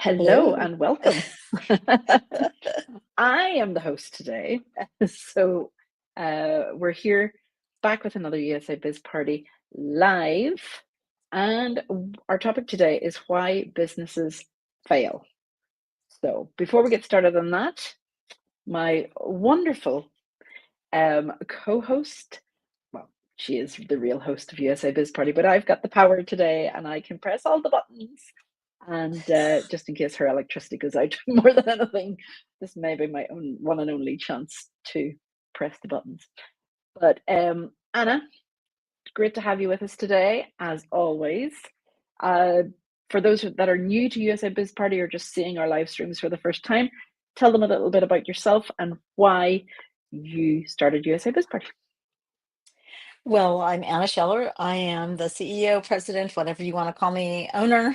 Hello Hello. and welcome. I am the host today. So we're here back with another USA Biz Party live. And our topic today is why businesses fail. So before we get started on that, my wonderful co-host, well, she is the real host of USA Biz Party, but I've got the power today and I can press all the buttons. And just in case her electricity goes out more than anything, this may be my own one and only chance to press the buttons. But Anna, great to have you with us today, as always. For those that are new to USA Biz Party or just seeing our live streams for the first time, tell them a little bit about yourself and why you started USA Biz Party. Well, I'm Anna Scheller. I am the CEO, president, whatever you want to call me, owner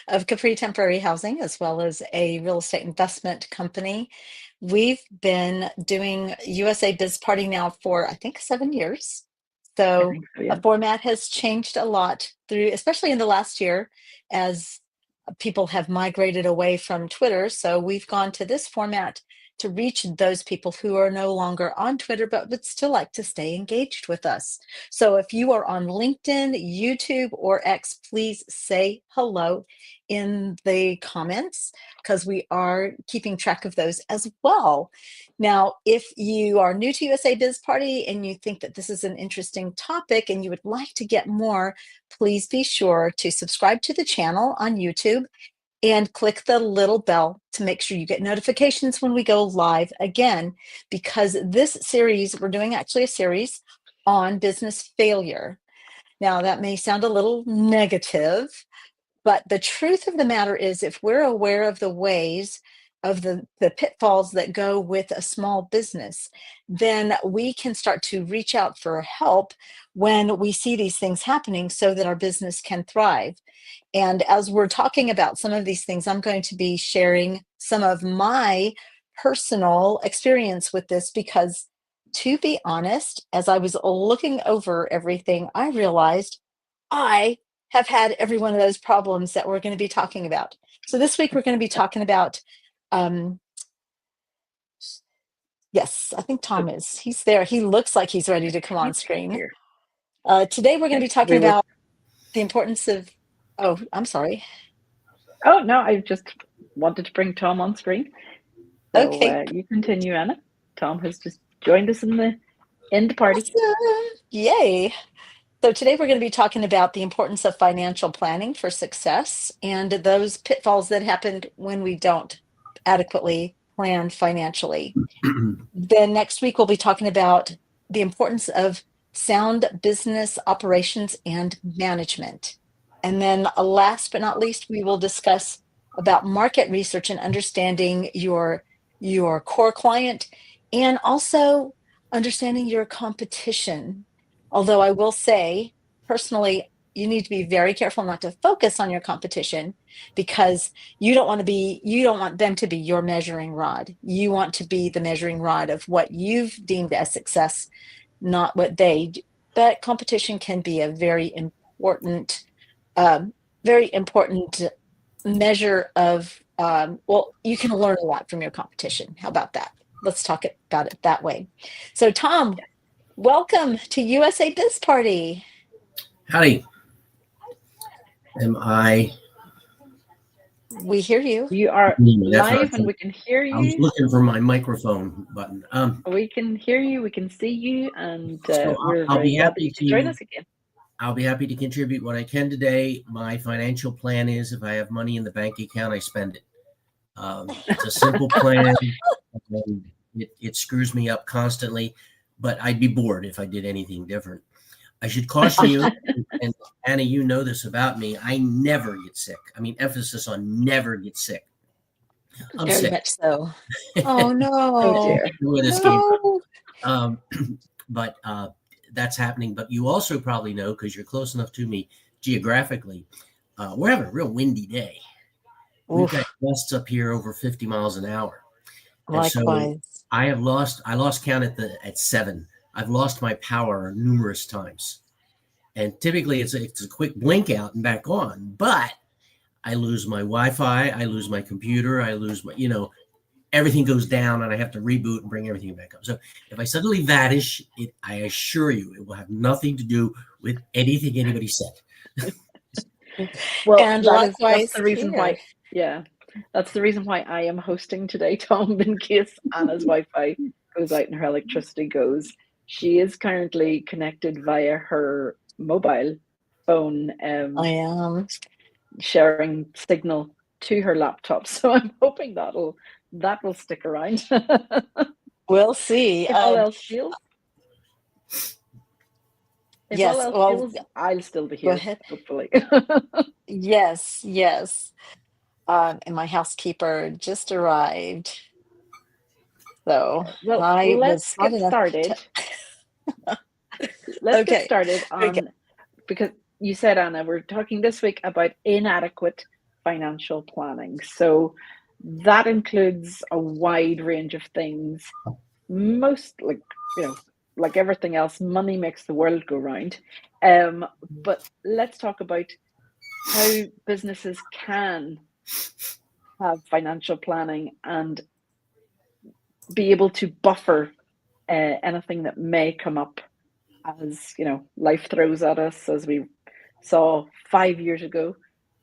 of Capri Temporary Housing, as well as a real estate investment company. We've been doing USA Biz Party now for, I think, 7 years. I So think so, the yeah. format has changed a lot through, especially in the last year, as people have migrated away from Twitter. So we've gone to this format to reach those people who are no longer on Twitter, but would still like to stay engaged with us. So if you are on LinkedIn, YouTube, or X, please say hello in the comments because we are keeping track of those as well. Now, if you are new to USA Biz Party and you think that this is an interesting topic and you would like to get more, please be sure to subscribe to the channel on YouTube and click the little bell to make sure you get notifications when we go live again, because this series, we're doing actually a series on business failure. Now, that may sound a little negative, but the truth of the matter is, if we're aware of the ways of the pitfalls that go with a small business, then we can start to reach out for help when we see these things happening so that our business can thrive. And as we're talking about some of these things, I'm going to be sharing some of my personal experience with this because, to be honest, as I was looking over everything, I realized I have had every one of those problems that we're going to be talking about. So this week we're going to be talking about, yes, I think So Tom is. He's there. He looks like he's ready to come on he's screen. here. Today we're going to Okay. be talking We will. about the importance of, oh, I'm sorry. Oh no, I just wanted to bring Tom on screen. So Okay. you continue, Anna. Tom has just joined us in the end party. Awesome. Yay. So today we're going to be talking about the importance of financial planning for success and those pitfalls that happen when we don't adequately plan financially. Then next week we'll be talking about the importance of sound business operations and management. And then last but not least, we will discuss about market research and understanding your core client and also understanding your competition. Although I will say, personally, you need to be very careful not to focus on your competition because you don't want them to be your measuring rod. You want to be the measuring rod of what you've deemed as success, not what they. But competition can be a very important measure of. Well, you can learn a lot from your competition. How about that? Let's talk about it that way. So, Tom, welcome to USA Biz Party. Howdy. Am I? We hear you. You are That's what I live and thought. we can hear I was you. looking for my microphone button. We can hear you, we can see you, and So we're I'll very be glad that happy you could join to. us again. I'll be happy to contribute what I can today. My financial plan is, if I have money in the bank account, I spend it. It's a simple plan. It screws me up constantly, but I'd be bored if I did anything different. I should caution you, and Anna, you know this about me. I never get sick. I mean, emphasis on never get sick. I'm Very sick. much so. Oh Oh no. dear. Where this came No. from. But that's happening. But you also probably know, because you're close enough to me geographically, we're having a real windy day. We've got Oof. gusts up here over 50 miles an hour. And so Likewise. I lost count at 7. I've lost my power numerous times. And typically it's a quick blink out and back on. But I lose my Wi-Fi, I lose my computer, I lose my, everything goes down and I have to reboot and bring everything back up. So if I suddenly vanish, I assure you, it will have nothing to do with anything anybody said. Well, And that's likewise the reason here. why, yeah, that's the reason why I am hosting today, Tom, in case Anna's Wi-Fi goes out and her electricity goes. She is currently connected via her mobile phone, I am. sharing signal to her laptop. So I'm hoping that will stick around. We'll see. If all else fails, Yes. Well, I'll still be go here, ahead. hopefully. Yes. Yes. And my housekeeper just arrived. So Well, I was let's smart get enough started. to. Let's get Okay. started Okay. because you said, Anna, we're talking this week about inadequate financial planning. So that includes a wide range of things. Most, like everything else, money makes the world go round. But let's talk about how businesses can have financial planning and be able to buffer anything that may come up as life throws at us, as we saw 5 years ago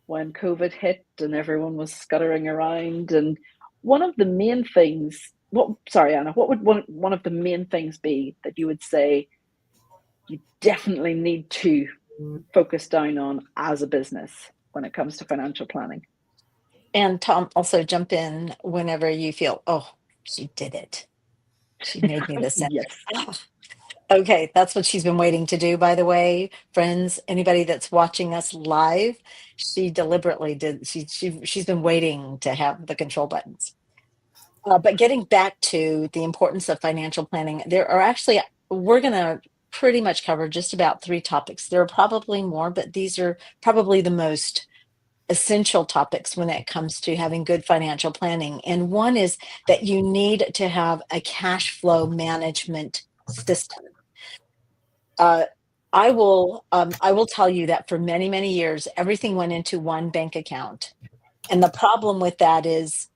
when COVID hit and everyone was scuttering around. And one of the main things, sorry, Anna, what would one of the main things be that you would say you definitely need to focus down on as a business when it comes to financial planning? And Tom, also jump in whenever you feel, oh, she did it. She made me this. Yes. Okay, that's what she's been waiting to do, by the way. Friends, anybody that's watching us live, she deliberately did. She's been waiting to have the control buttons. But getting back to the importance of financial planning, we're going to pretty much cover just about 3 topics. There are probably more, but these are probably the most essential topics when it comes to having good financial planning. And one is that you need to have a cash flow management system. I will tell you that for many, many years, everything went into one bank account. And the problem with that is,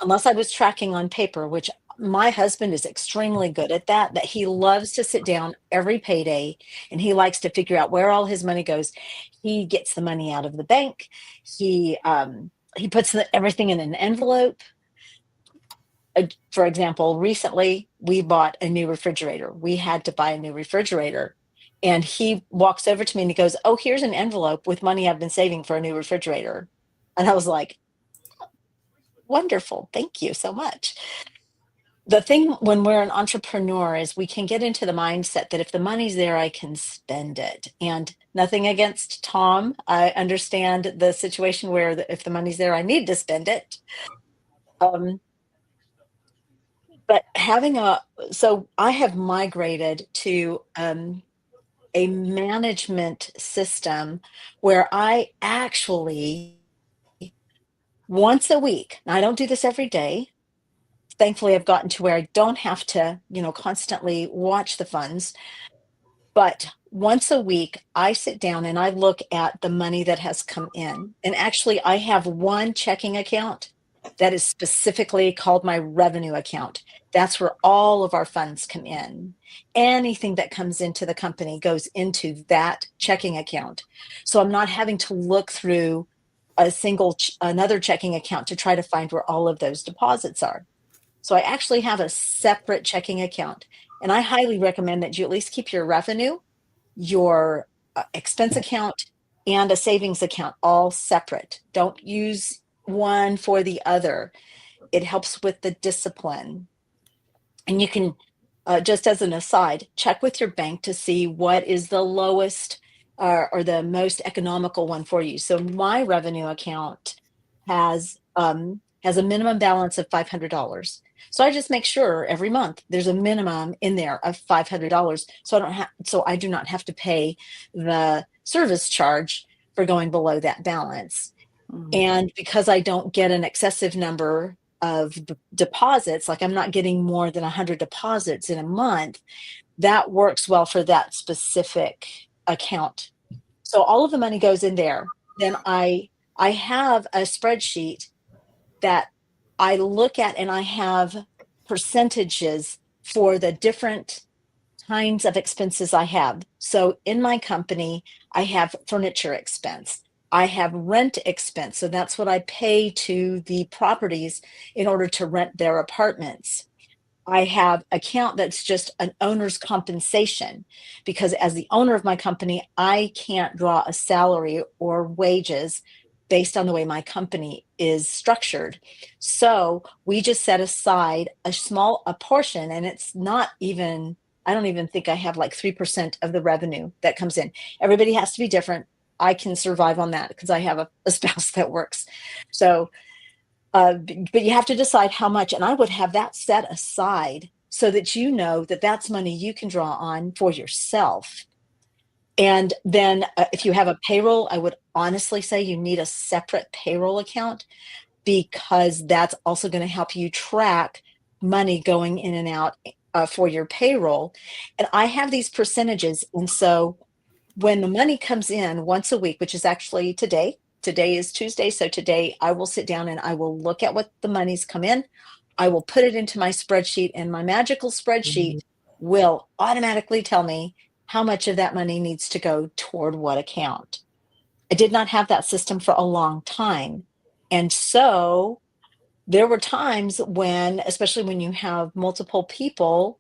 unless I was tracking on paper, which my husband is extremely good at that he loves to sit down every payday and he likes to figure out where all his money goes. He gets the money out of the bank. He puts everything in an envelope. For example, recently we bought a new refrigerator. We had to buy a new refrigerator. And he walks over to me and he goes, oh, here's an envelope with money I've been saving for a new refrigerator. And I was like, wonderful. Thank you so much. The thing when we're an entrepreneur is we can get into the mindset that if the money's there, I can spend it. And nothing against Tom. I understand the situation where if the money's there, I need to spend it. But so I have migrated to a management system where I actually once a week, now I don't do this every day. Thankfully, I've gotten to where I don't have to, constantly watch the funds. But once a week, I sit down and I look at the money that has come in. And actually, I have one checking account that is specifically called my revenue account. That's where all of our funds come in. Anything that comes into the company goes into that checking account. So I'm not having to look through another checking account to try to find where all of those deposits are. So I actually have a separate checking account. And I highly recommend that you at least keep your revenue, your expense account, and a savings account all separate. Don't use one for the other. It helps with the discipline. And you can, just as an aside, check with your bank to see what is the lowest or the most economical one for you. So my revenue account has a minimum balance of $500. So I just make sure every month there's a minimum in there of $500. So I do not have to pay the service charge for going below that balance. And because I don't get an excessive number of deposits, like I'm not getting more than 100 deposits in a month, that works well for that specific account. So all of the money goes in there. Then I I have a spreadsheet that I look at, and I have percentages for the different kinds of expenses I have. So in my company, I have furniture expense. I have rent expense. So that's what I pay to the properties in order to rent their apartments. I have account that's just an owner's compensation, because as the owner of my company, I can't draw a salary or wages based on the way my company is structured. So we just set aside a portion, and it's not even, I don't even think I have like 3% of the revenue that comes in. Everybody has to be different. I can survive on that because I have a spouse that works. So but you have to decide how much, and I would have that set aside so that you know that that's money you can draw on for yourself. And then if you have a payroll, I would honestly say you need a separate payroll account, because that's also going to help you track money going in and out for your payroll. And I have these percentages. And so when the money comes in once a week, which is actually today is Tuesday. So today I will sit down and I will look at what the money's come in. I will put it into my spreadsheet, and my magical spreadsheet will automatically tell me how much of that money needs to go toward what account. I did not have that system for a long time. And so there were times when, especially when you have multiple people,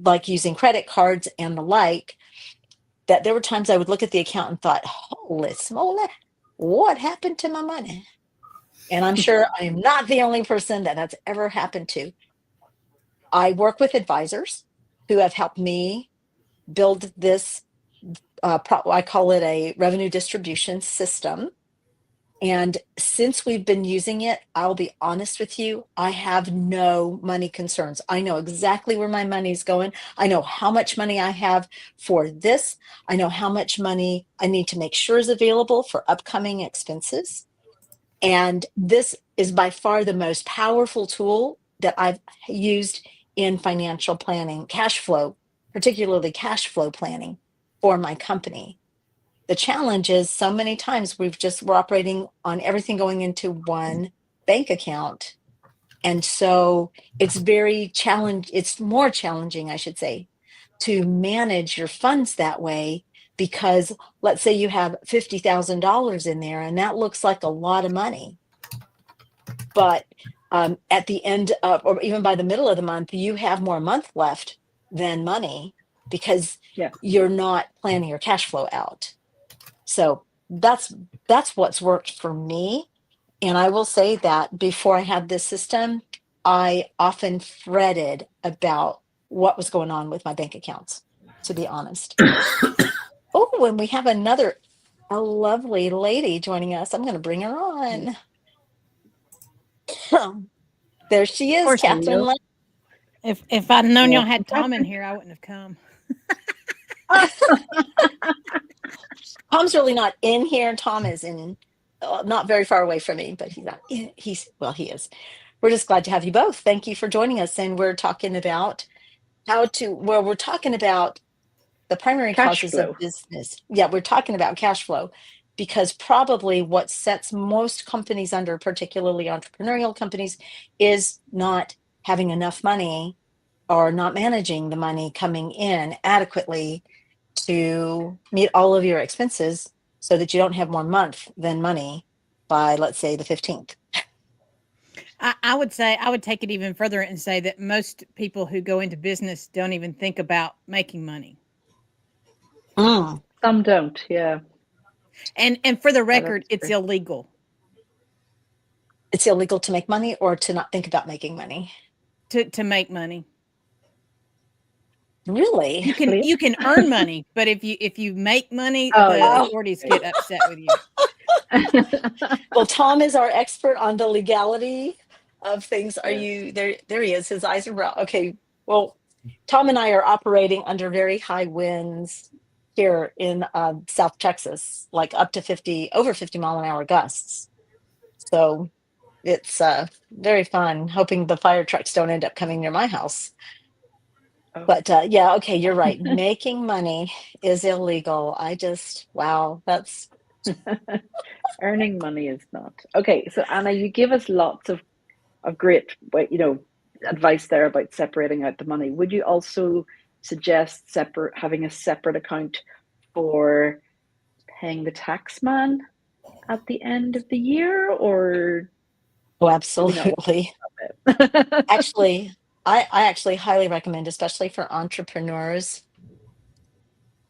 like using credit cards and the like, that there were times I would look at the account and thought, holy smoly, what happened to my money? And I'm sure I am not the only person that that's ever happened to. I work with advisors who have helped me build this, I call it a revenue distribution system. And since we've been using it, I'll be honest with you, I have no money concerns. I know exactly where my money's going. I know how much money I have for this. I know how much money I need to make sure is available for upcoming expenses. And this is by far the most powerful tool that I've used in financial planning, cash flow, particularly cash flow planning for my company. The challenge is so many times we're operating on everything going into one bank account. And so it's it's more challenging, I should say, to manage your funds that way, because let's say you have $50,000 in there, and that looks like a lot of money. But at the end of, or even by the middle of the month, you have more month left than money, because you're not planning your cash flow out. So that's what's worked for me. And I will say that before I had this system, I often fretted about what was going on with my bank accounts, to be honest. Oh, and we have a lovely lady joining us. I'm going to bring her on. There she is, Catherine. If I'd known y'all had Tom in here, I wouldn't have come. Tom's really not in here. Tom is in not very far away from me, but he's not. He is. We're just glad to have you both. Thank you for joining us. And we're talking about we're talking about the primary causes of business. Yeah, we're talking about cash flow, because probably what sets most companies under, particularly entrepreneurial companies, is not having enough money or not managing the money coming in adequately to meet all of your expenses, so that you don't have more month than money by, let's say, the 15th. I would take it even further and say that most people who go into business don't even think about making money. Some don't, yeah. And for the record, it's illegal. It's illegal to make money, or to not think about making money? To make money. Really? You can earn money, but if you make money, the authorities get upset with you. Well, Tom is our expert on the legality of things. Are you there? There he is. His eyes are brown. Okay. Well, Tom and I are operating under very high winds here in South Texas, like up to over 50 mile an hour gusts. So it's very fun, hoping the fire trucks don't end up coming near my house. But okay, you're right. Making money is illegal. Wow, that's Earning money is not. Okay, so Anna, you give us lots of great, advice there about separating out the money. Would you also suggest having a separate account for paying the tax man at the end of the year, or Oh, do we not want absolutely. it? Actually, I actually highly recommend, especially for entrepreneurs.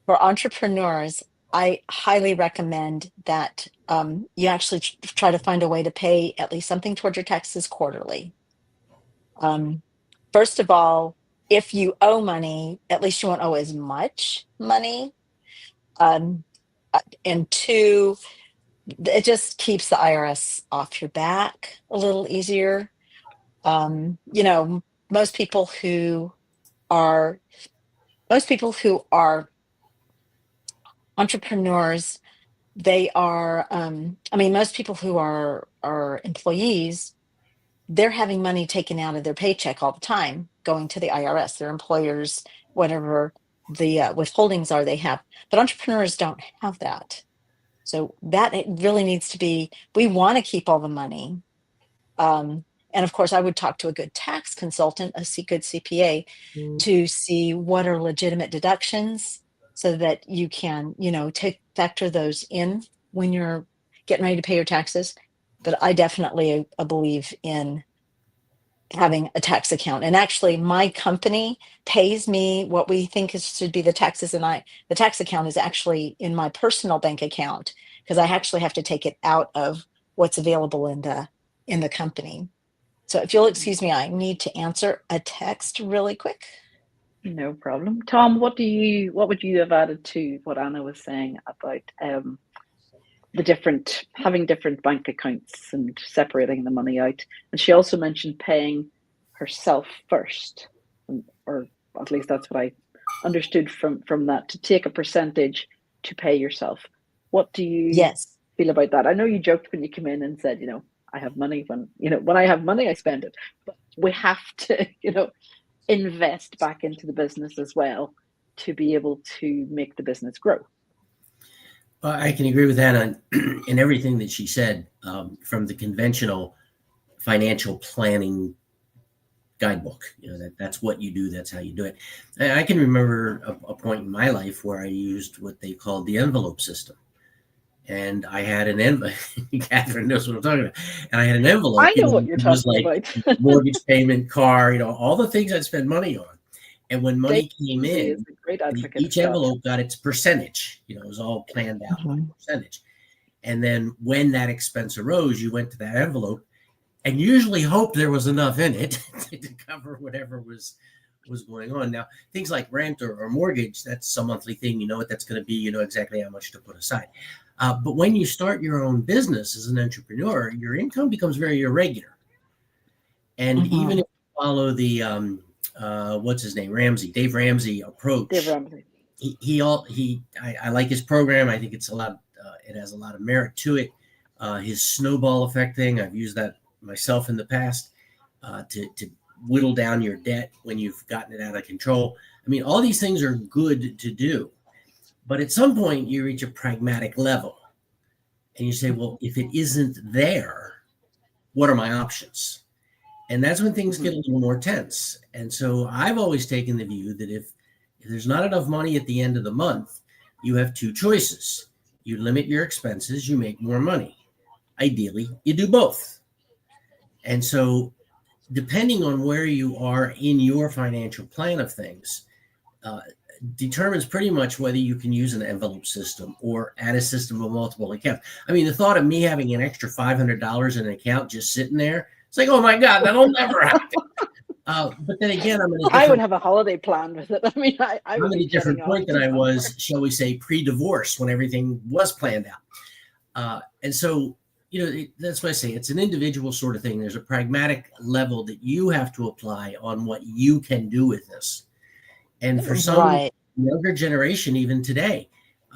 For entrepreneurs, I highly recommend that you actually try to find a way to pay at least something towards your taxes quarterly. Um, First of all, if you owe money, at least you won't owe as much money. Um, and two, it just keeps the IRS off your back a little easier. You know, most people who are most people who are entrepreneurs, they are I mean, most people who are employees, they're having money taken out of their paycheck all the time going to the IRS, their employers, whatever the withholdings are they have. But entrepreneurs don't have that. So that it really needs to be, we want to keep all the money. And of course, I would talk to a good tax consultant, good CPA, to see what are legitimate deductions so that you can, factor those in when you're getting ready to pay your taxes. But I definitely believe in having a tax account. And actually, my company pays me what we think should be the taxes, and the tax account is actually in my personal bank account because I actually have to take it out of what's available in the company. So if you'll excuse me, I need to answer a text really quick. No problem. Tom, what would you have added to what Anna was saying about having different bank accounts and separating the money out? And she also mentioned paying herself first, or at least that's what I understood from that, to take a percentage to pay yourself. What do you Yes. feel about that? I know you joked when you came in and said, I have money when I have money, I spend it. But we have to, invest back into the business as well to be able to make the business grow. I can agree with Anna in everything that she said, from the conventional financial planning guidebook. That's what you do. That's how you do it. I can remember a point in my life where I used what they called the envelope system. And I had an envelope. Catherine knows what I'm talking about. And I had an envelope. I know what you're talking about. Mortgage payment, car, all the things I'd spend money on. And when money came Dave in, is a great advocate each of that. envelope got its percentage. It was all planned out by percentage. And then when that expense arose, you went to that envelope and usually hoped there was enough in it to cover whatever was going on. Now, things like rent or mortgage, that's a monthly thing. You know what that's going to be. You know exactly how much to put aside. But when you start your own business as an entrepreneur, your income becomes very irregular. And even if you follow the, what's his name, Dave Ramsey approach. Dave Ramsey. I like his program. I think it's it has a lot of merit to it. His snowball effect thing, I've used that myself in the past, to whittle down your debt when you've gotten it out of control. I mean, all these things are good to do. But at some point, you reach a pragmatic level and you say, well, if it isn't there, what are my options? And that's when things get a little more tense. And so I've always taken the view that if there's not enough money at the end of the month, you have two choices. You limit your expenses, you make more money. Ideally, you do both. And so depending on where you are in your financial plan of things, determines pretty much whether you can use an envelope system or add a system of multiple accounts. I mean, the thought of me having an extra $500 in an account just sitting there, it's like, oh my God, that'll never happen. But then again, I would have a holiday plan with it. I mean, I'm at a different point than I was, shall we say, pre-divorce, when everything was planned out. And so, that's what I say. It's an individual sort of thing. There's a pragmatic level that you have to apply on what you can do with this. And for some younger generation, even today,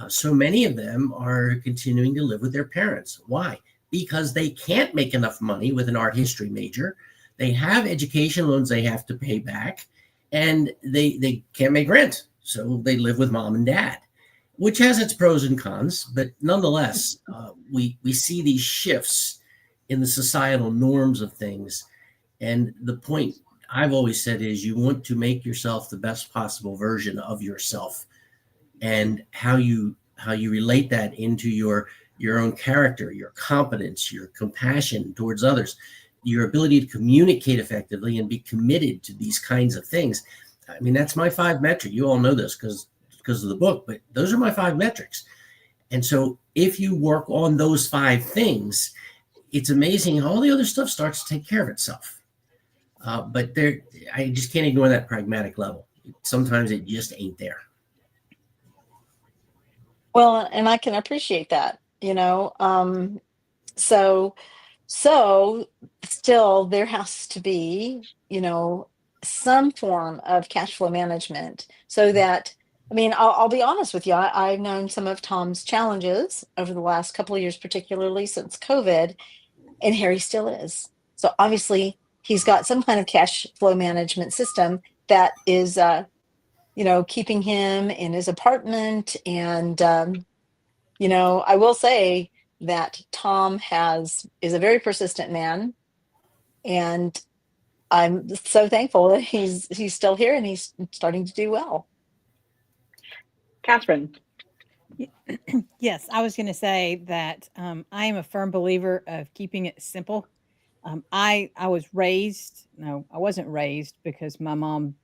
so many of them are continuing to live with their parents. Why? Because they can't make enough money with an art history major. They have education loans they have to pay back, and they can't make rent. So they live with mom and dad. which has its pros and cons, but nonetheless, we see these shifts in the societal norms of things. And the point I've always said is you want to make yourself the best possible version of yourself, and how you relate that into your own character, your competence, your compassion towards others, your ability to communicate effectively and be committed to these kinds of things. I mean, that's my 5 metric. You all know this because of the book, but those are my 5 metrics. And so if you work on those 5 things, it's amazing how all the other stuff starts to take care of itself. But I just can't ignore that pragmatic level. Sometimes it just ain't there. Well, and I can appreciate that, so still there has to be, some form of cash flow management, so that, I mean, I'll be honest with you. I've known some of Tom's challenges over the last couple of years, particularly since COVID, and here he still is. So obviously he's got some kind of cash flow management system that is, keeping him in his apartment. And, I will say that Tom is a very persistent man, and I'm so thankful that he's still here and he's starting to do well. Catherine. Yes, I was going to say that I am a firm believer of keeping it simple. I was raised, no, I wasn't raised, because my mom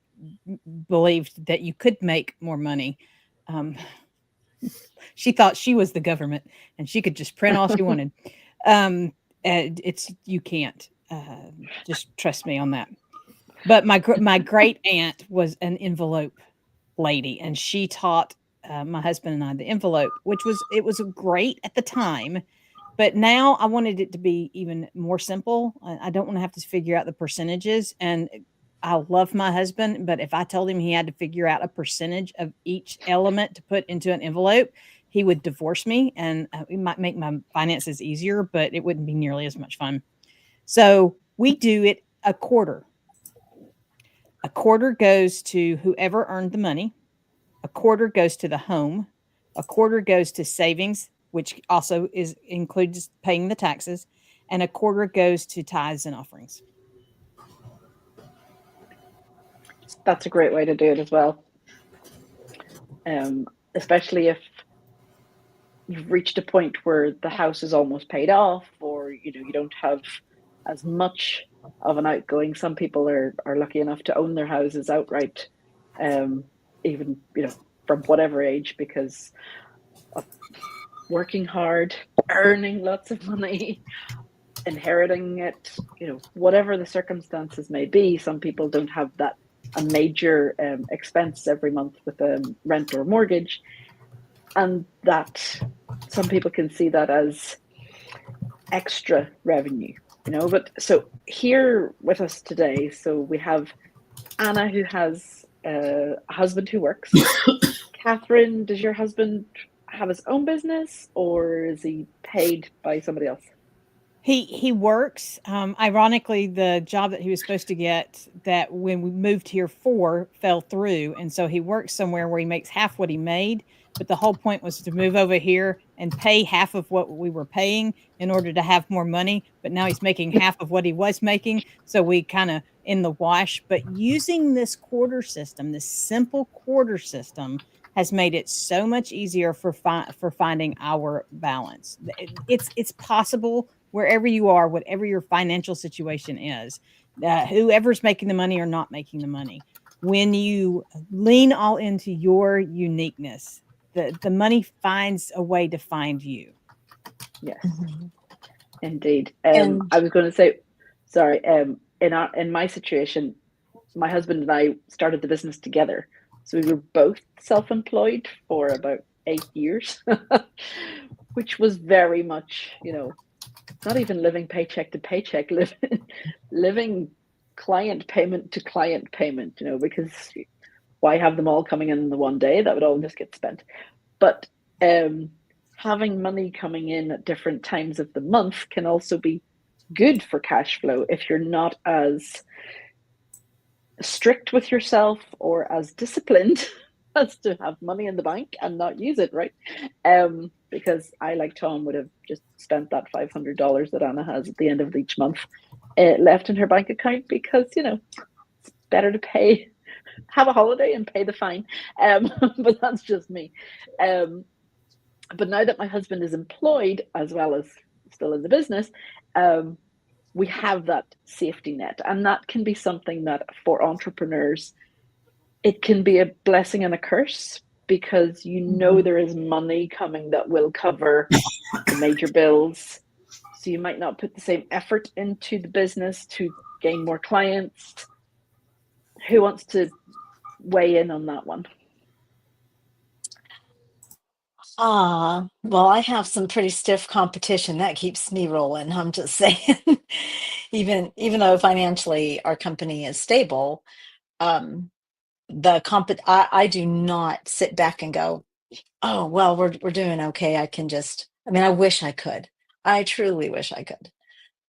believed that you could make more money. She thought she was the government and she could just print all she wanted. And you can't. Just trust me on that. But my great aunt was an envelope lady, and she taught my husband and I the envelope, it was great at the time. But now I wanted it to be even more simple. I don't want to have to figure out the percentages. And I love my husband, but if I told him he had to figure out a percentage of each element to put into an envelope, he would divorce me, and it might make my finances easier, but it wouldn't be nearly as much fun. So we do it a quarter. A quarter goes to whoever earned the money. A quarter goes to the home. A quarter goes to savings, which also includes paying the taxes, and a quarter goes to tithes and offerings. That's a great way to do it as well. Especially if you've reached a point where the house is almost paid off, or you don't have as much of an outgoing. Some people are lucky enough to own their houses outright, even from whatever age, because of working hard, earning lots of money, inheriting it, whatever the circumstances may be. Some people don't have a major expense every month with a rent or mortgage, and that some people can see that as extra revenue, But so here with us today, so we have Anna, who has a husband who works. Catherine, does your husband have his own business, or is he paid by somebody else? He works. Ironically, the job that he was supposed to get, that when we moved here for, fell through, and so he works somewhere where he makes half what he made. But the whole point was to move over here and pay half of what we were paying in order to have more money. But now he's making half of what he was making, so we kind of in the wash. But using this quarter system, this simple quarter system, has made it so much easier for finding our balance. It's possible wherever you are, whatever your financial situation is, whoever's making the money or not making the money. When you lean all into your uniqueness, the money finds a way to find you. Yes, indeed. I was going to say, sorry. In my situation, my husband and I started the business together, so we were both self-employed for about 8 years, which was very much, not even living paycheck to paycheck, living client payment to client payment, because why have them all coming in the one day? That would all just get spent. But having money coming in at different times of the month can also be good for cash flow if you're not as strict with yourself or as disciplined has to have money in the bank and not use it, right? Because I, like Tom, would have just spent that $500 that Anna has at the end of each month left in her bank account because, it's better to have a holiday and pay the fine. But that's just me. But now that my husband is employed as well as still in the business, we have that safety net. And that can be something that for entrepreneurs, it can be a blessing and a curse because there is money coming that will cover the major bills. So you might not put the same effort into the business to gain more clients. Who wants to weigh in on that one? Well, I have some pretty stiff competition that keeps me rolling. I'm just saying, even though financially our company is stable, um, I do not sit back and go, oh, well, we're doing okay. I wish I could. I truly wish I could.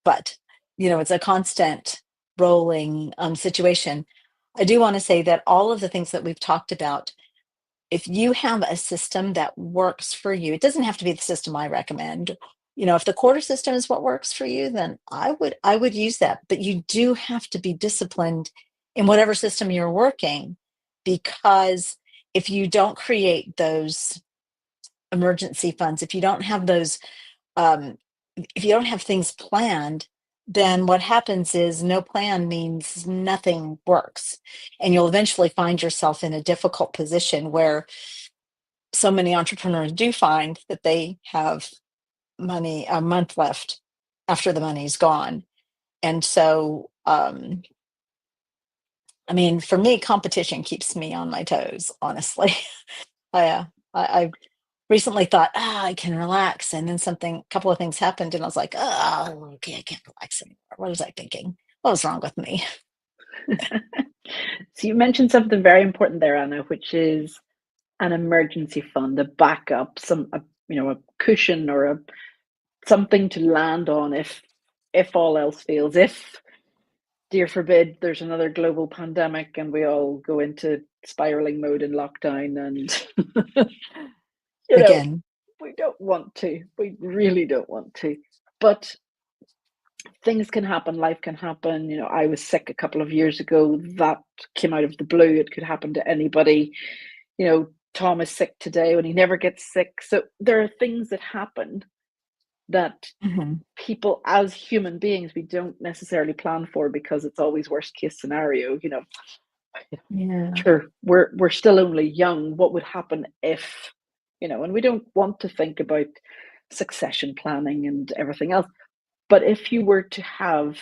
But, it's a constant rolling situation. I do want to say that all of the things that we've talked about, if you have a system that works for you, it doesn't have to be the system I recommend. If the quarter system is what works for you, then I would use that. But you do have to be disciplined in whatever system you're working, because if you don't create those emergency funds, if you don't have those, if you don't have things planned, then what happens is no plan means nothing works. And you'll eventually find yourself in a difficult position where so many entrepreneurs do find that they have money a month left after the money's gone. And so, for me, competition keeps me on my toes, honestly. I recently thought, I can relax. And then a couple of things happened, and I was like, oh, okay, I can't relax anymore. What was I thinking? What was wrong with me? So you mentioned something very important there, Anna, which is an emergency fund, a backup, a cushion or something to land on if all else fails. If, dear forbid, there's another global pandemic and we all go into spiraling mode in lockdown, and Again, we don't want to. We really don't want to. But things can happen, life can happen. I was sick a couple of years ago. That came out of the blue. It could happen to anybody. Tom is sick today when he never gets sick. So there are things that happen that people as human beings, we don't necessarily plan for because it's always worst case scenario. yeah. Sure, we're still only young. What would happen if, and we don't want to think about succession planning and everything else. But if you were to have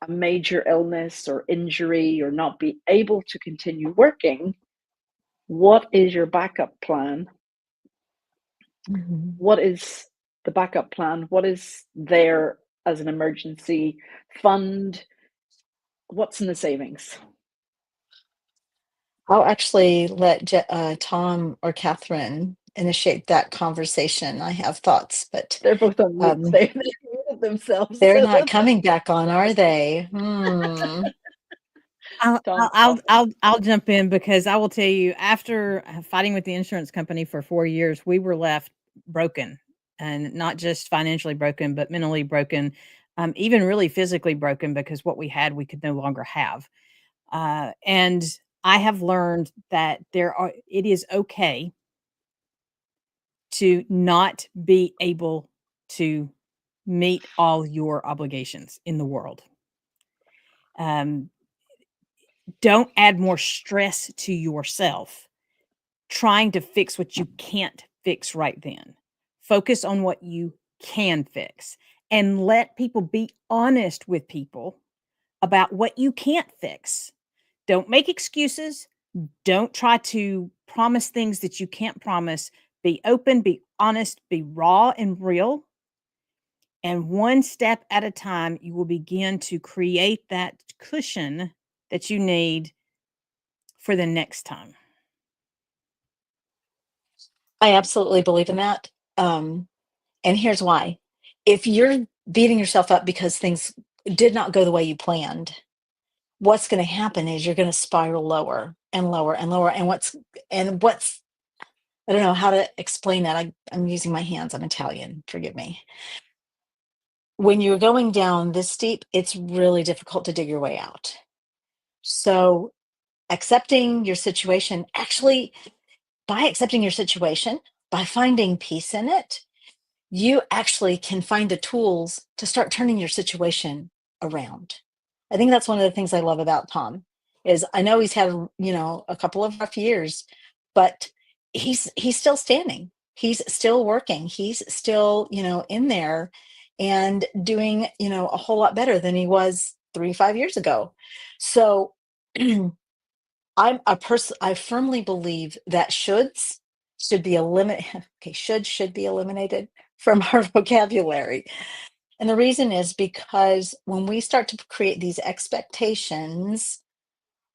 a major illness or injury or not be able to continue working, what is your backup plan? What is the backup plan? What is there as an emergency fund? What's in the savings? I'll actually let Tom or Catherine initiate that conversation. I have thoughts, but They're both on mute. They muted themselves. they're not coming back on, are they? Hmm. I'll jump in, because I will tell you, after fighting with the insurance company for 4 years, we were left broken, and not just financially broken, but mentally broken, even really physically broken, because what we had, we could no longer have. And I have learned that it is okay to not be able to meet all your obligations in the world. Don't add more stress to yourself trying to fix what you can't fix right then. Focus on what you can fix, and let people be honest with people about what you can't fix. Don't make excuses. Don't try to promise things that you can't promise. Be open, be honest, be raw and real. And one step at a time, you will begin to create that cushion that you need for the next time. I absolutely believe in that. And here's why. If you're beating yourself up because things did not go the way you planned, what's going to happen is you're going to spiral lower and lower and lower. And what's I don't know how to explain that. I'm using my hands. I'm Italian. Forgive me. When you're going down this steep, it's really difficult to dig your way out. So accepting your situation, actually, by accepting your situation, by finding peace in it, you actually can find the tools to start turning your situation around. I think that's one of the things I love about Tom is I know he's had, a couple of rough years, but he's still standing. He's still working. He's still, in there and doing, a whole lot better than he was 3-5 years ago. So I firmly believe that shoulds should be eliminated. Okay, should be eliminated from our vocabulary. And the reason is because when we start to create these expectations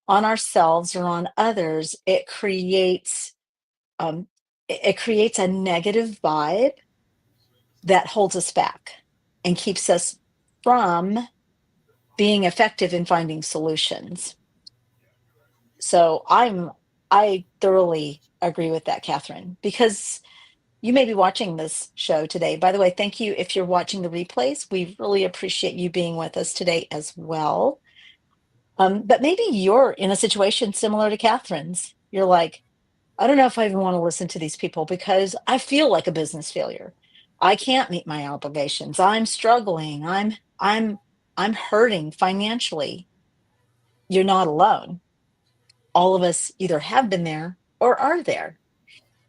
on ourselves or on others, it creates a negative vibe that holds us back and keeps us from being effective in finding solutions. So I thoroughly agree with that, Catherine, because you may be watching this show today. By the way, thank you if you're watching the replays. We really appreciate you being with us today as well. But maybe you're in a situation similar to Catherine's. You're like, I don't know if I even want to listen to these people because I feel like a business failure. I can't meet my obligations. I'm struggling. I'm hurting financially. You're not alone. All of us either have been there or are there.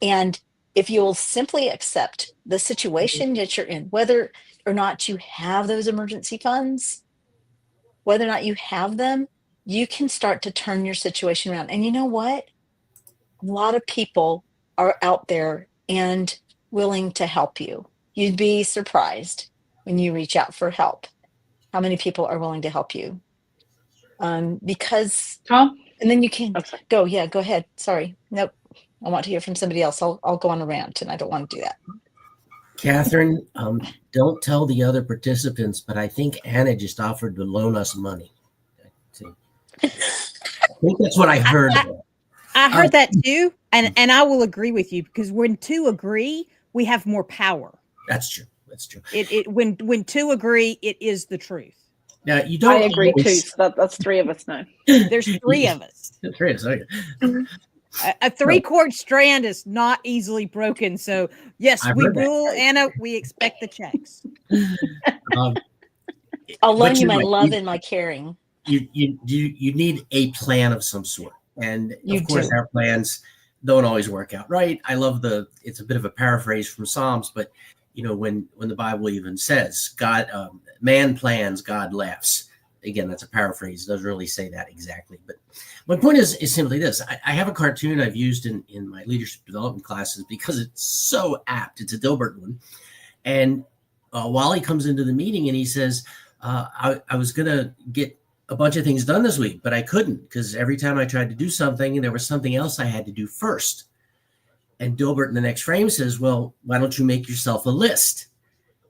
And if you'll simply accept the situation that you're in, whether or not you have those emergency funds, whether or not you have them, you can start to turn your situation around. And you know what? A lot of people are out there and willing to help you. You'd be surprised when you reach out for help, how many people are willing to help you. Because Tom? and then you can Oh, sorry. go. Yeah, go ahead. Sorry. Nope. I want to hear from somebody else. I'll go on a rant, and I don't want to do that. Catherine, don't tell the other participants, but I think Anna just offered to loan us money. I think that's what I heard. I heard that too, and I will agree with you because when two agree, we have more power. That's true. That's true. When two agree, it is the truth. Now you don't. I agree too. So that's three of us now. There's three of us. Three of us. Okay. A three-cord strand is not easily broken. So yes, I've we heard that. will, Anna. We expect the checks. I'll loan you my right. love and my caring. You need a plan of some sort, and You of course do. our plans don't always work out right. I love it's a bit of a paraphrase from Psalms, but when the Bible even says God, man plans, God laughs. Again, that's a paraphrase. It doesn't really say that exactly, but my point is simply this. I have a cartoon I've used in my leadership development classes because it's so apt. It's a Dilbert one, and Wally comes into the meeting and he says, I was gonna get a bunch of things done this week, but I couldn't because every time I tried to do something, there was something else I had to do first. And Dilbert in the next frame says, well, why don't you make yourself a list?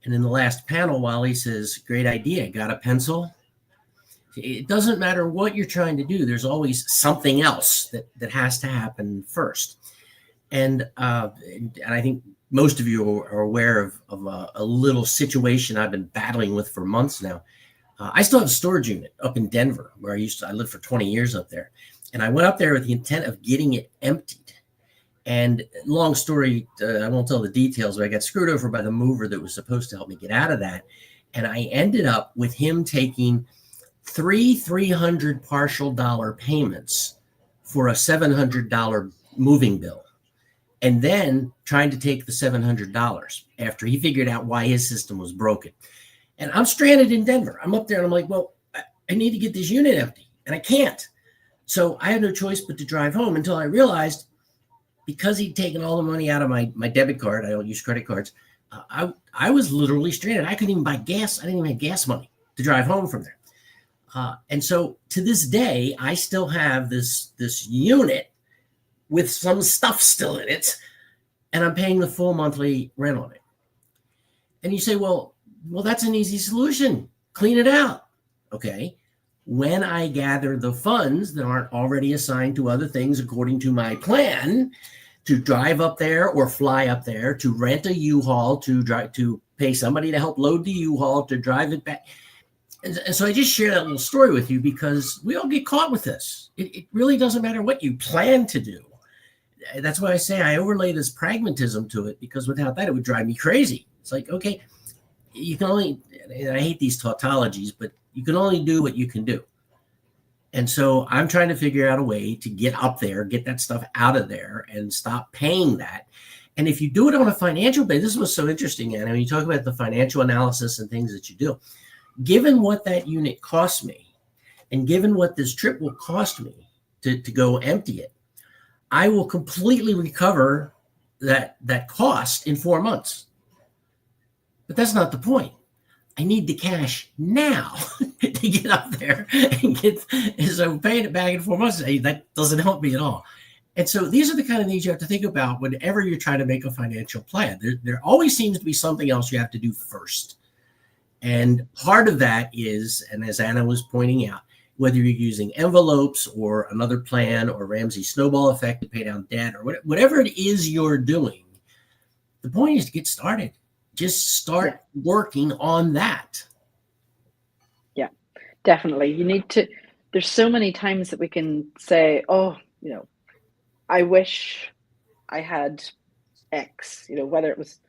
And in the last panel, Wally says, great idea. Got a pencil? It doesn't matter what you're trying to do. There's always something else that has to happen first. And I think most of you are aware of a little situation I've been battling with for months now. I still have a storage unit up in Denver where I lived for 20 years up there. And I went up there with the intent of getting it emptied. And long story, I won't tell the details, but I got screwed over by the mover that was supposed to help me get out of that. And I ended up with him taking three $300 partial dollar payments for a $700 moving bill. And then trying to take the $700 after he figured out why his system was broken. And I'm stranded in Denver. I'm up there and I'm like, well, I need to get this unit empty and I can't. So I had no choice but to drive home until I realized because he'd taken all the money out of my debit card, I don't use credit cards, I was literally stranded. I couldn't even buy gas. I didn't even have gas money to drive home from there. And so to this day, I still have this unit with some stuff still in it, and I'm paying the full monthly rent on it. And you say, well, that's an easy solution. Clean it out. Okay. when I gather the funds that aren't already assigned to other things according to my plan, to drive up there or fly up there, to rent a U-Haul, to pay somebody to help load the U-Haul, to drive it back. And so I just share that little story with you because we all get caught with this. It really doesn't matter what you plan to do. That's why I say I overlay this pragmatism to it, because without that, it would drive me crazy. It's like, okay, you can only, and I hate these tautologies, but you can only do what you can do. And so I'm trying to figure out a way to get up there, get that stuff out of there and stop paying that. And if you do it on a financial basis, this was so interesting, Anna, when you talk about the financial analysis and things that you do, given what that unit cost me and given what this trip will cost me to go empty it, I will completely recover that cost in 4 months. But that's not the point. I need the cash now to get up there and so paying it back in 4 months, that doesn't help me at all. And so these are the kind of things you have to think about whenever you're trying to make a financial plan. There always seems to be something else you have to do first. And part of that is, and as Anna was pointing out, whether you're using envelopes or another plan or Ramsey snowball effect to pay down debt or whatever it is you're doing, the point is to get started. Just start working on that. Yeah, definitely. You need to, there's so many times that we can say, oh, I wish I had X, whether it was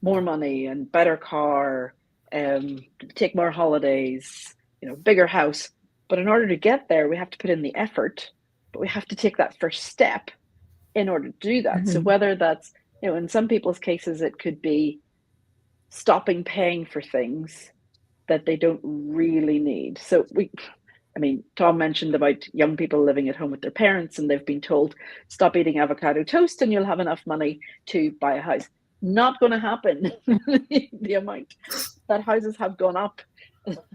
more money and better car, take more holidays, bigger house. But in order to get there, we have to put in the effort, but we have to take that first step in order to do that. Mm-hmm. So whether that's, in some people's cases, it could be stopping paying for things that they don't really need. So Tom mentioned about young people living at home with their parents and they've been told, stop eating avocado toast and you'll have enough money to buy a house. Not going to happen. The amount that houses have gone up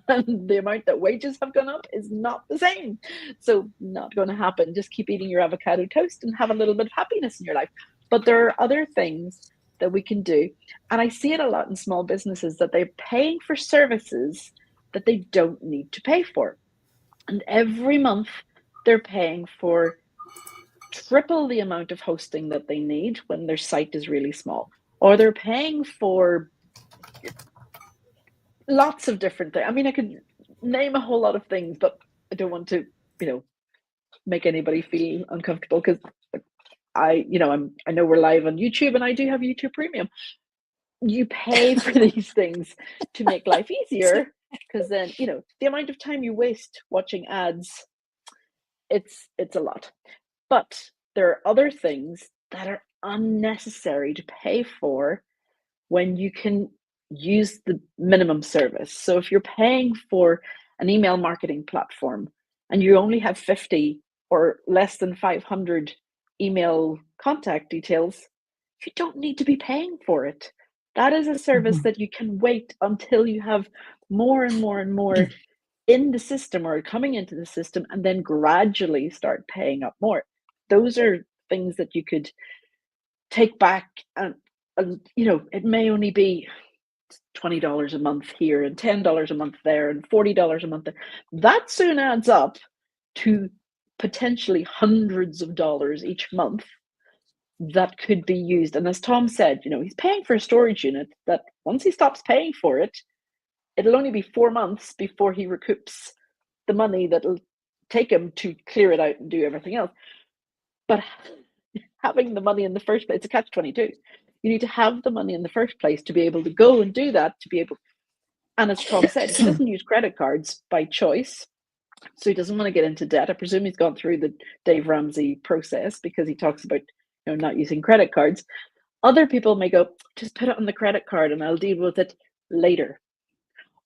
and the amount that wages have gone up is not the same. So not going to happen. Just keep eating your avocado toast and have a little bit of happiness in your life. But there are other things that we can do. And I see it a lot in small businesses that they're paying for services that they don't need to pay for. And every month they're paying for triple the amount of hosting that they need when their site is really small. Or they're paying for lots of different things. I could name a whole lot of things, but I don't want to, make anybody feel uncomfortable because I know we're live on YouTube and I do have YouTube Premium. You pay for these things to make life easier because then, the amount of time you waste watching ads, it's a lot. But there are other things that are unnecessary to pay for when you can use the minimum service. So if you're paying for an email marketing platform and you only have 50 or less than 500 email contact details, you don't need to be paying for it. That is a service that you can wait until you have more and more and more in the system or coming into the system and then gradually start paying up more. Those are things that you could take back and it may only be $20 a month here and $10 a month there and $40 a month there. That soon adds up to potentially hundreds of dollars each month that could be used. And as Tom said, he's paying for a storage unit that once he stops paying for it, it'll only be 4 months before he recoups the money that'll take him to clear it out and do everything else. But having the money in the first place, it's a catch-22. You need to have the money in the first place to be able to go and do that, to be able, and as Tom said, he doesn't use credit cards by choice. So he doesn't want to get into debt. I presume he's gone through the Dave Ramsey process because he talks about not using credit cards. Other people may go, just put it on the credit card and I'll deal with it later.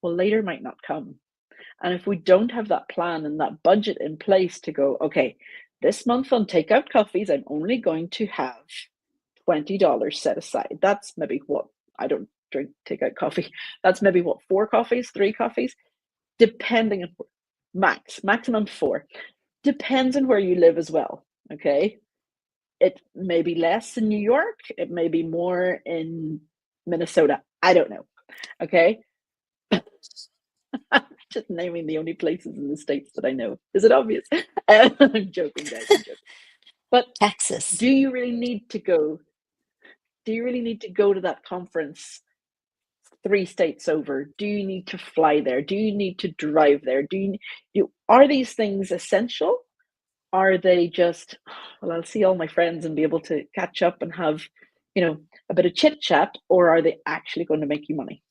Well, later might not come. And if we don't have that plan and that budget in place to go, okay, this month on takeout coffees, I'm only going to have $20 set aside. That's maybe what, I don't drink takeout coffee. That's maybe what, 4 coffees, 3 coffees, depending on maximum 4. Depends on where you live as well. Okay. It may be less in New York. It may be more in Minnesota. I don't know. Okay. Just naming the only places in the States that I know. Is it obvious? I'm joking, guys. I'm joking. But Texas. do you really need to go? Do you really need to go to that conference 3 states over? Do you need to fly there? Do you need to drive there? Are these things essential? Are they just, well, I'll see all my friends and be able to catch up and have, a bit of chit chat, or are they actually going to make you money?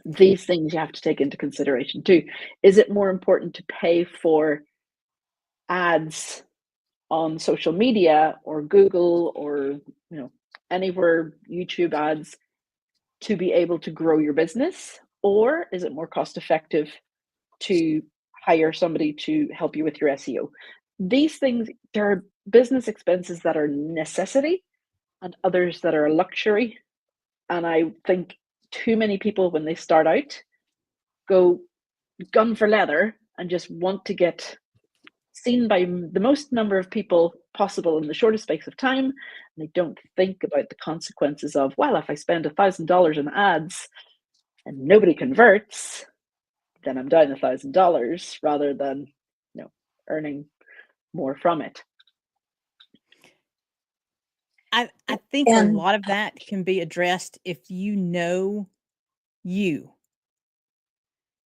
These things you have to take into consideration too. Is it more important to pay for ads on social media or Google or anywhere, YouTube ads, to be able to grow your business? Or is it more cost effective to hire somebody to help you with your SEO? These things, there are business expenses that are necessity and others that are a luxury. And I think too many people, when they start out, go gun for leather and just want to get seen by the most number of people possible in the shortest space of time. And they don't think about the consequences of, well, if I spend $1,000 in ads and nobody converts, then I'm down $1,000 rather than earning more from it. I think a lot of that can be addressed if you know you.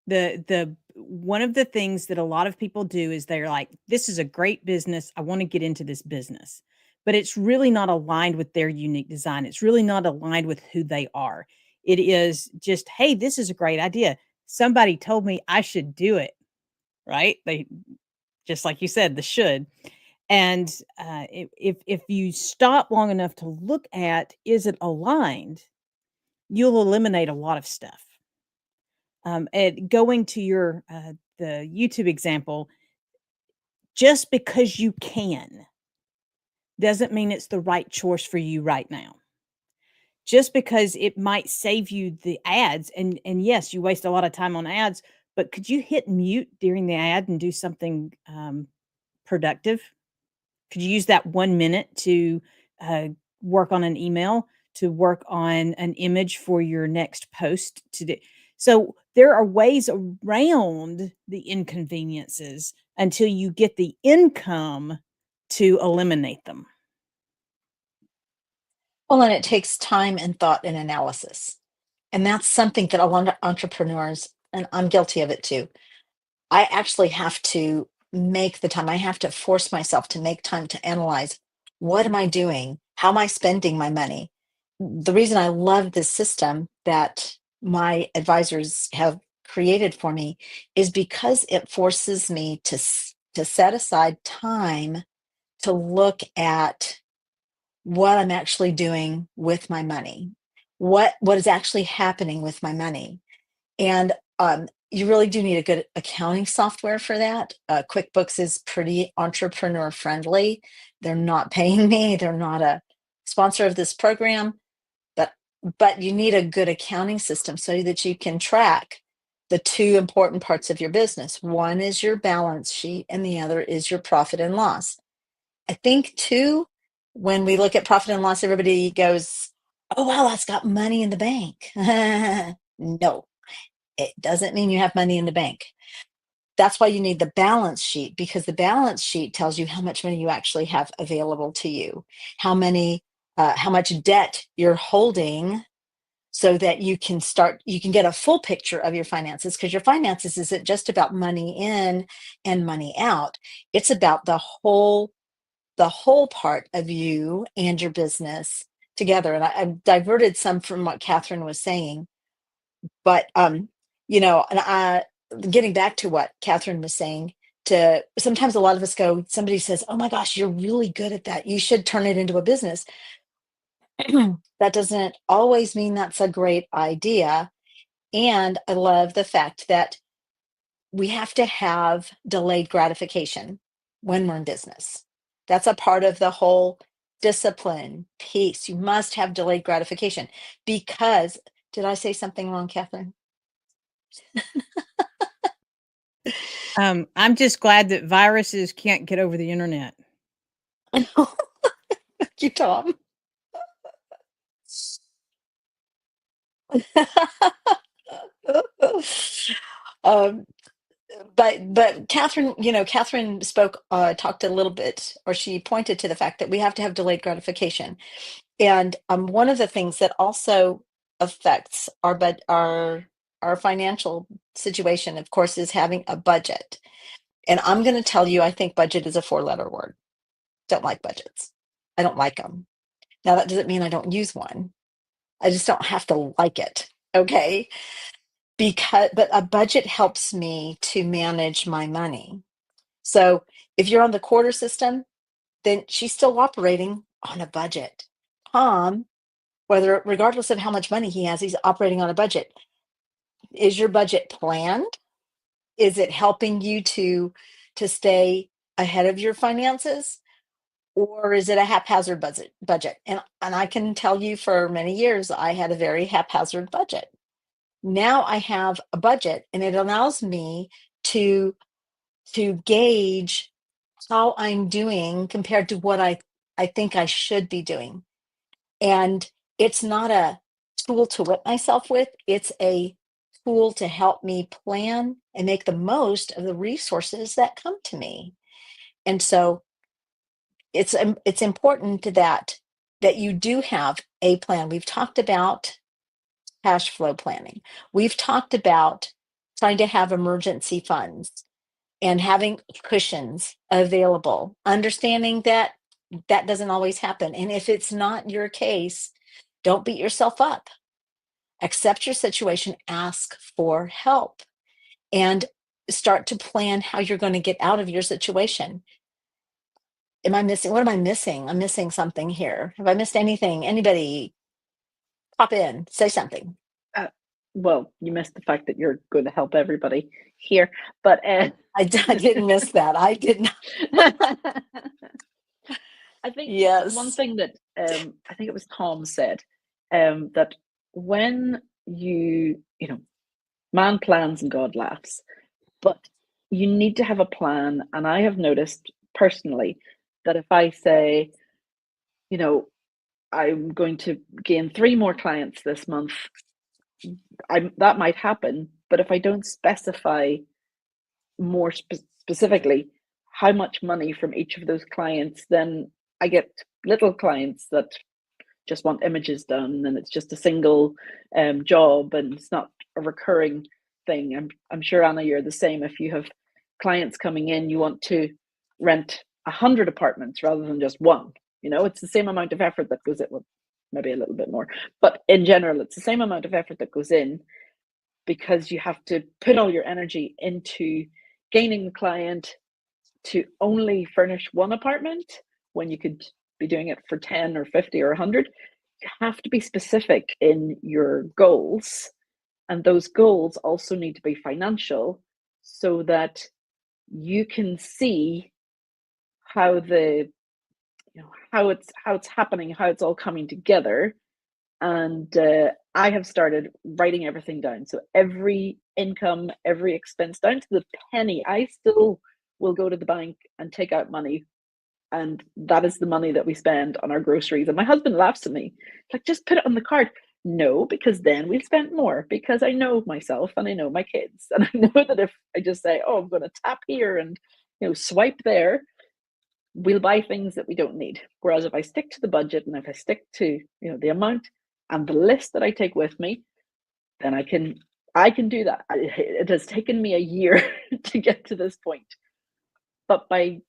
The one of the things that a lot of people do is they're like, this is a great business. I want to get into this business. But it's really not aligned with their unique design. It's really not aligned with who they are. It is just, hey, this is a great idea. Somebody told me I should do it. Right? They, just like you said, the should. And if you stop long enough to look at, is it aligned, you'll eliminate a lot of stuff. And going to your the YouTube example, just because you can doesn't mean it's the right choice for you right now. Just because it might save you the ads, and yes, you waste a lot of time on ads, but could you hit mute during the ad and do something productive? Could you use that 1 minute to work on an email, to work on an image for your next post? So there are ways around the inconveniences until you get the income to eliminate them. Well, and it takes time and thought and analysis. And that's something that a lot of entrepreneurs, and I'm guilty of it too, I actually have to make the time. I have to force myself to make time to analyze, what am I doing? How am I spending my money? The reason I love this system that my advisors have created for me is because it forces me to set aside time to look at what I'm actually doing with my money, what is actually happening with my money. And you really do need a good accounting software for that. QuickBooks is pretty entrepreneur friendly. They're not paying me. They're not a sponsor of this program, but you need a good accounting system so that you can track the two important parts of your business. One is your balance sheet, and the other is your profit and loss. I think too, when we look at profit and loss, everybody goes, oh, wow, that's got money in the bank. No, it doesn't mean you have money in the bank. That's why you need the balance sheet, because the balance sheet tells you how much money you actually have available to you, how much debt you're holding, so that you can get a full picture of your finances, because your finances isn't just about money in and money out. It's about the whole part of you and your business together. And I've diverted some from what Catherine was saying, but getting back to what Catherine was saying, sometimes a lot of us somebody says, oh my gosh, you're really good at that, you should turn it into a business. That doesn't always mean that's a great idea. And I love the fact that we have to have delayed gratification when we're in business. That's a part of the whole discipline piece. You must have delayed gratification, because, did I say something wrong, Catherine? I'm just glad that viruses can't get over the internet. I know. Thank you, Tom. Um, but Catherine, Catherine talked a little bit, or she pointed to the fact that we have to have delayed gratification. And one of the things that also affects our financial situation, of course, is having a budget. And I'm going to tell you, I think budget is a 4-letter word. Don't like budgets. I don't like them. Now, that doesn't mean I don't use one. I just don't have to like it. Okay. But a budget helps me to manage my money. So if you're on the quarter system, then she's still operating on a budget. Tom, regardless of how much money he has, he's operating on a budget. Is your budget planned? Is it helping you to stay ahead of your finances? Or is it a haphazard budget? And I can tell you, for many years, I had a very haphazard budget. Now I have a budget, and it allows me to gauge how I'm doing compared to what I think I should be doing. And it's not a tool to whip myself with, it's a tool to help me plan and make the most of the resources that come to me. And so it's important that you do have a plan. We've talked about cash flow planning. We've talked about trying to have emergency funds and having cushions available, understanding that doesn't always happen. And if it's not your case, don't beat yourself up. Accept your situation, ask for help, and start to plan how you're going to get out of your situation. What am I missing? I'm missing something here. Have I missed anything? Anybody pop in, say something. Well, you missed the fact that you're going to help everybody here, but I didn't miss that. I did not. I think Yes. one thing that I think it was Tom said, that when man plans and God laughs, but you need to have a plan. And I have noticed personally that if I say, I'm going to gain 3 more clients this month, that might happen. But if I don't specify more specifically how much money from each of those clients, then I get little clients that just want images done, and it's just a single job, and it's not a recurring thing. I'm sure, Anna, you're the same. If you have clients coming in, you want to rent 100 apartments rather than just one. It's the same amount of effort that goes in, well, maybe a little bit more, but in general, it's the same amount of effort that goes in, because you have to put all your energy into gaining the client to only furnish one apartment when you could be doing it for 10 or 50 or 100. You have to be specific in your goals, and those goals also need to be financial, so that you can see how how it's happening, how it's all coming together. And I have started writing everything down. So every income, every expense, down to the penny. I still will go to the bank and take out money, and that is the money that we spend on our groceries. And my husband laughs at me, like, just put it on the card. No, because then we'll spend more, because I know myself and I know my kids. And I know that if I just say, oh, I'm going to tap here and swipe there, we'll buy things that we don't need. Whereas if I stick to the budget, and if I stick to the amount and the list that I take with me, then I can do that. It has taken me a year to get to this point, but by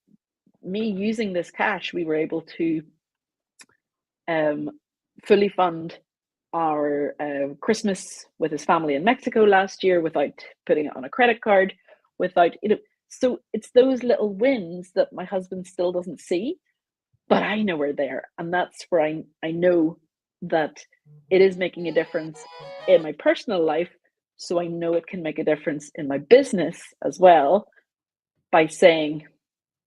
me using this cash, we were able to fully fund our Christmas with his family in Mexico last year without putting it on a credit card, without so it's those little wins that my husband still doesn't see, but I know we're there. And that's where I know that it is making a difference in my personal life. So I know it can make a difference in my business as well, by saying,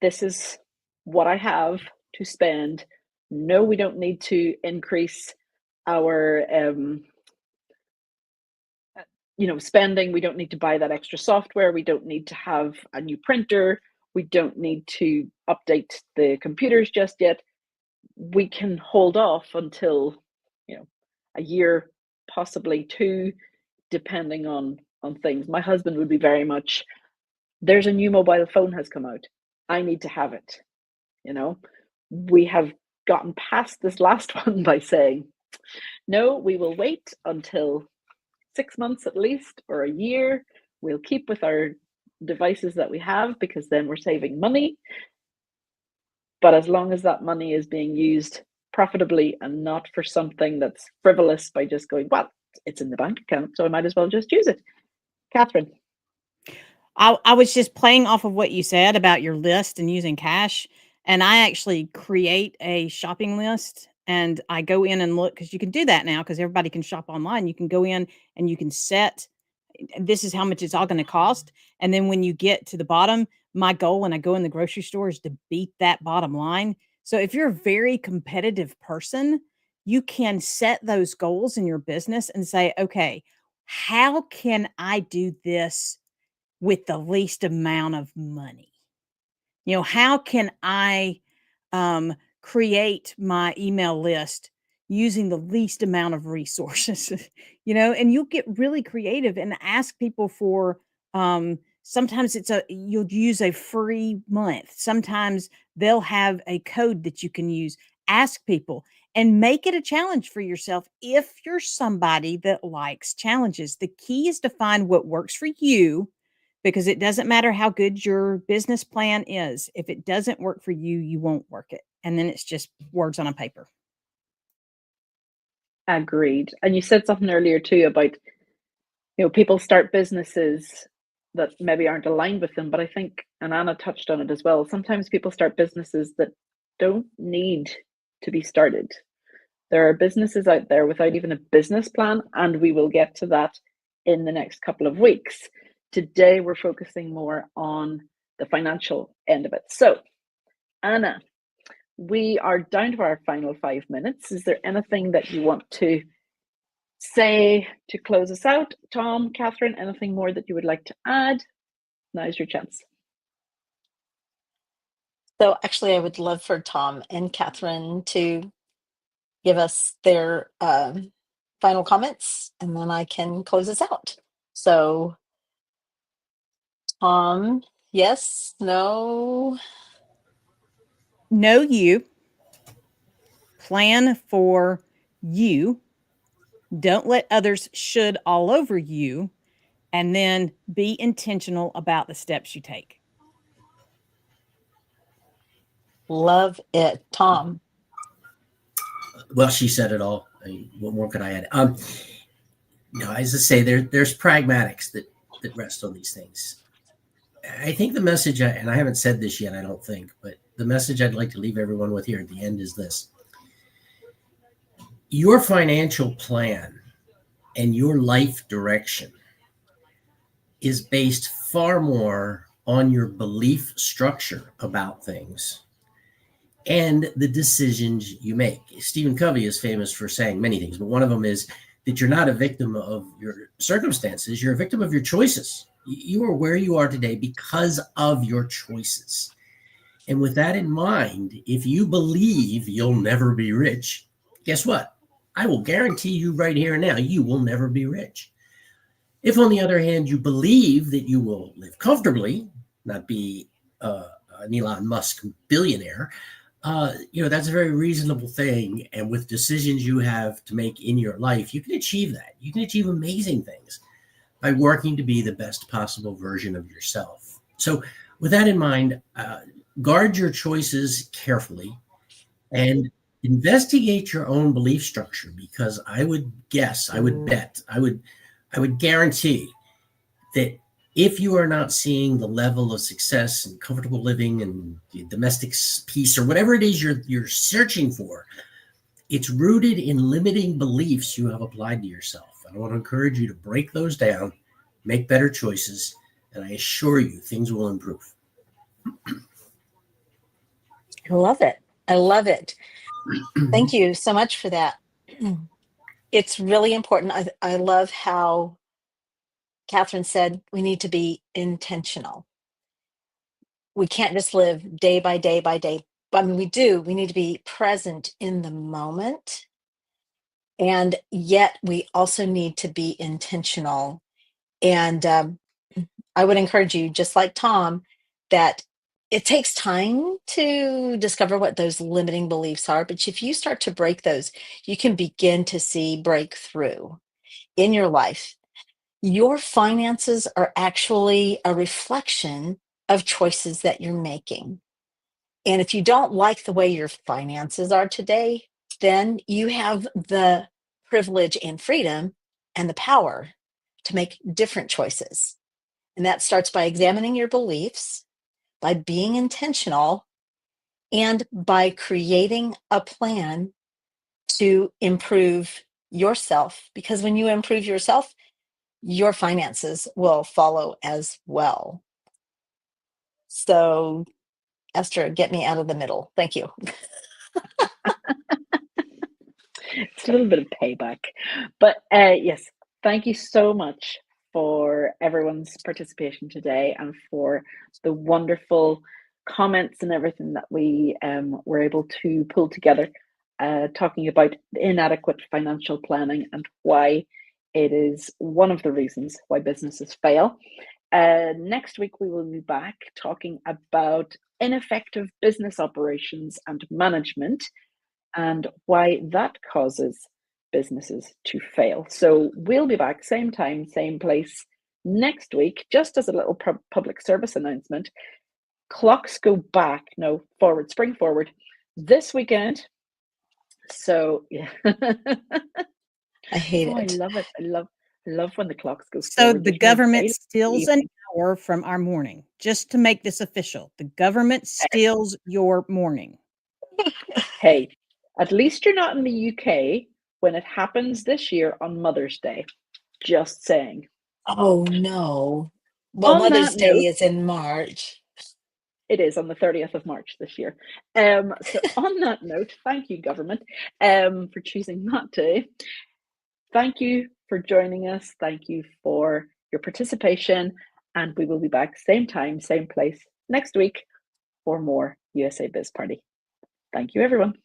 this is what I have to spend. No, we don't need to increase our spending. We don't need to buy that extra software. We don't need to have a new printer. We don't need to update the computers just yet. We can hold off until a year, possibly 2, depending on on things. My husband would be very much, there's a new mobile phone has come out. I need to have it. You know, we have gotten past this last one by saying, no, we will wait until 6 months at least, or a year. We'll keep with our devices that we have, because then we're saving money. But as long as that money is being used profitably and not for something that's frivolous by just going, well, it's in the bank account, so I might as well just use it. Catherine. I was just playing off of what you said about your list and using cash. And I actually create a shopping list and I go in and look, because you can do that now because everybody can shop online. You can go in and you can set, this is how much it's all going to cost. And then when you get to the bottom, my goal when I go in the grocery store is to beat that bottom line. So if you're a very competitive person, you can set those goals in your business and say, okay, how can I do this with the least amount of money? You know, how can I create my email list using the least amount of resources? You know, and you'll get really creative and ask people for, sometimes you'll use a free month. Sometimes they'll have a code that you can use. Ask people and make it a challenge for yourself if you're somebody that likes challenges. The key is to find what works for you, because it doesn't matter how good your business plan is. If it doesn't work for you, you won't work it. And then it's just words on a paper. Agreed. And you said something earlier too about, people start businesses that maybe aren't aligned with them. But I think, and Anna touched on it as well, sometimes people start businesses that don't need to be started. There are businesses out there without even a business plan, and we will get to that in the next couple of weeks. Today, we're focusing more on the financial end of it. So, Anna, we are down to our final 5 minutes. Is there anything that you want to say to close us out? Tom, Catherine, anything more that you would like to add? Now's your chance. So actually, I would love for Tom and Catherine to give us their final comments, and then I can close us out. So, Tom, yes, no? Know you. Plan for you. Don't let others should all over you. And then be intentional about the steps you take. Love it. Tom. Well, she said it all. I mean, what more could I add? As I say, there's pragmatics that rest on these things. I think the message, and I haven't said this yet, I don't think, but the message I'd like to leave everyone with here at the end is this. Your financial plan and your life direction is based far more on your belief structure about things and the decisions you make. Stephen Covey is famous for saying many things, but one of them is that you're not a victim of your circumstances, you're a victim of your choices. You are where you are today because of your choices. And with that in mind, if you believe you'll never be rich, guess what? I will guarantee you right here and now, you will never be rich. If, on the other hand, you believe that you will live comfortably, not be an Elon Musk billionaire, that's a very reasonable thing. And with decisions you have to make in your life, you can achieve that. You can achieve amazing things by working to be the best possible version of yourself. So with that in mind, guard your choices carefully and investigate your own belief structure, because I would bet, I would guarantee that if you are not seeing the level of success and comfortable living and domestic peace or whatever it is you're searching for, it's rooted in limiting beliefs you have applied to yourself. I want to encourage you to break those down, make better choices, and I assure you things will improve. I love it. I love it. Thank you so much for that. It's really important. I love how Catherine said we need to be intentional. We can't just live day by day by day. I mean, we need to be present in the moment. And yet we also need to be intentional And I would encourage you, just like Tom, that it takes time to discover what those limiting beliefs are. But if you start to break those, you can begin to see breakthrough in your life. Your finances are actually a reflection of choices that you're making. And if you don't like the way your finances are today, then you have the privilege and freedom and the power to make different choices. And that starts by examining your beliefs, by being intentional, and by creating a plan to improve yourself. Because when you improve yourself, your finances will follow as well. So, Esther, get me out of the middle. Thank you. It's a little bit of payback. But yes, thank you so much for everyone's participation today and for the wonderful comments and everything that we were able to pull together, talking about inadequate financial planning and why it is one of the reasons why businesses fail. Next week, we will be back talking about ineffective business operations and management and why that causes businesses to fail. So we'll be back same time, same place next week. Just as a little public service announcement, clocks go back, no, forward, spring forward this weekend. So yeah. I hate Oh, I it. love it. I love when the clocks go So forward. the There's no government daylight steals an evening. hour from our morning. Just to make this official, the government steals your morning. Hey, at least you're not in the UK when it happens this year on Mother's Day. Just saying. Oh, no. Well, On Mother's that Day note, is in March. it is on the 30th of March this year. So on that note, thank you, government, for choosing not to. Thank you for joining us. Thank you for your participation. And we will be back same time, same place next week for more USA Biz Party. Thank you, everyone.